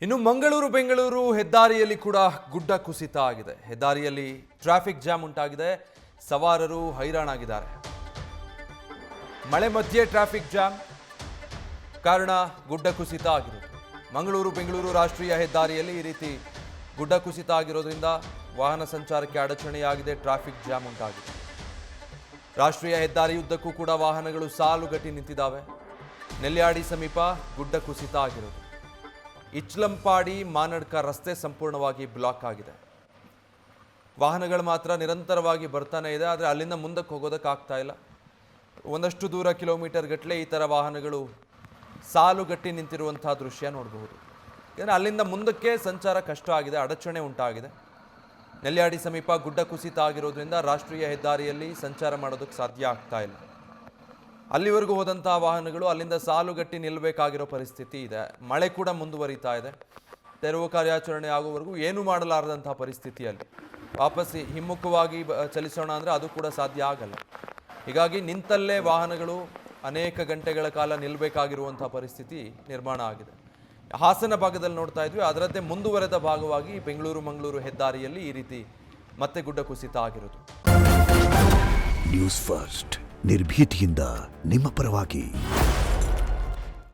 ಇನ್ನು ಮಂಗಳೂರು ಬೆಂಗಳೂರು ಹೆದ್ದಾರಿಯಲ್ಲಿ ಕೂಡ ಗುಡ್ಡ ಕುಸಿತ ಆಗಿದೆ. ಹೆದ್ದಾರಿಯಲ್ಲಿ ಟ್ರಾಫಿಕ್ ಜಾಮ್ ಉಂಟಾಗಿದೆ. ಸವಾರರು ಹೈರಾಣಾಗಿದ್ದಾರೆ. ಮಳೆ ಮಧ್ಯೆ ಟ್ರಾಫಿಕ್ ಜಾಮ್ ಕಾರಣ ಗುಡ್ಡ ಕುಸಿತ ಆಗಿರೋದು. ಮಂಗಳೂರು ಬೆಂಗಳೂರು ರಾಷ್ಟ್ರೀಯ ಹೆದ್ದಾರಿಯಲ್ಲಿ ಈ ರೀತಿ ಗುಡ್ಡ ಕುಸಿತ ಆಗಿರೋದ್ರಿಂದ ವಾಹನ ಸಂಚಾರಕ್ಕೆ ಅಡಚಣೆಯಾಗಿದೆ. ಟ್ರಾಫಿಕ್ ಜಾಮ್ ಉಂಟಾಗಿದೆ. ರಾಷ್ಟ್ರೀಯ ಹೆದ್ದಾರಿಯುದ್ದಕ್ಕೂ ಕೂಡ ವಾಹನಗಳು ಸಾಲುಗಟ್ಟಿ ನಿಂತಿದ್ದಾವೆ. ನೆಲ್ಯಾಡಿ ಸಮೀಪ ಗುಡ್ಡ ಕುಸಿತ ಆಗಿರೋದು. ಇಚ್ಲಂಪಾಡಿ ಮಾನಡ್ಕ ರಸ್ತೆ ಸಂಪೂರ್ಣವಾಗಿ ಬ್ಲಾಕ್ ಆಗಿದೆ. ವಾಹನಗಳು ಮಾತ್ರ ನಿರಂತರವಾಗಿ ಬರ್ತಾನೆ ಇದೆ, ಆದರೆ ಅಲ್ಲಿಂದ ಮುಂದಕ್ಕೆ ಹೋಗೋದಕ್ಕಾಗ್ತಾ ಇಲ್ಲ. ಒಂದಷ್ಟು ದೂರ ಕಿಲೋಮೀಟರ್ ಗಟ್ಟಲೆ ಈ ಥರ ವಾಹನಗಳು ಸಾಲುಗಟ್ಟಿ ನಿಂತಿರುವಂತಹ ದೃಶ್ಯ ನೋಡಬಹುದು. ಯಾಕಂದರೆ ಅಲ್ಲಿಂದ ಮುಂದಕ್ಕೆ ಸಂಚಾರ ಕಷ್ಟ ಆಗಿದೆ, ಅಡಚಣೆ ಉಂಟಾಗಿದೆ. ನೆಲ್ಯಾಡಿ ಸಮೀಪ ಗುಡ್ಡ ಕುಸಿತ ಆಗಿರೋದ್ರಿಂದ ರಾಷ್ಟ್ರೀಯ ಹೆದ್ದಾರಿಯಲ್ಲಿ ಸಂಚಾರ ಮಾಡೋದಕ್ಕೆ ಸಾಧ್ಯ ಆಗ್ತಾ ಇಲ್ಲ. ಅಲ್ಲಿವರೆಗೂ ಹೋದಂತಹ ವಾಹನಗಳು ಅಲ್ಲಿಂದ ಸಾಲುಗಟ್ಟಿ ನಿಲ್ಲಬೇಕಾಗಿರೋ ಪರಿಸ್ಥಿತಿ ಇದೆ. ಮಳೆ ಕೂಡ ಮುಂದುವರಿತಾ ಇದೆ. ತೆರವು ಕಾರ್ಯಾಚರಣೆ ಆಗುವವರೆಗೂ ಏನೂ ಮಾಡಲಾರದಂತಹ ಪರಿಸ್ಥಿತಿಯಲ್ಲಿ ವಾಪಸ್ ಹಿಮ್ಮುಖವಾಗಿ ಚಲಿಸೋಣ ಅಂದರೆ ಅದು ಕೂಡ ಸಾಧ್ಯ ಆಗಲ್ಲ. ಹೀಗಾಗಿ ನಿಂತಲ್ಲೇ ವಾಹನಗಳು ಅನೇಕ ಗಂಟೆಗಳ ಕಾಲ ನಿಲ್ಲಬೇಕಾಗಿರುವಂಥ ಪರಿಸ್ಥಿತಿ ನಿರ್ಮಾಣ ಆಗಿದೆ. ಹಾಸನ ಭಾಗದಲ್ಲಿ ನೋಡ್ತಾ ಇದ್ವಿ, ಅದರದ್ದೇ ಮುಂದುವರೆದ ಭಾಗವಾಗಿ ಬೆಂಗಳೂರು ಮಂಗಳೂರು ಹೆದ್ದಾರಿಯಲ್ಲಿ ಈ ರೀತಿ ಮತ್ತೆ ಗುಡ್ಡ ಕುಸಿತ ಆಗಿರೋದು. ನ್ಯೂಸ್ ಫಸ್ಟ್ ನಿರ್ಭೀತಿಯಿಂದ ನಿಮ್ಮ ಪರವಾಗಿ.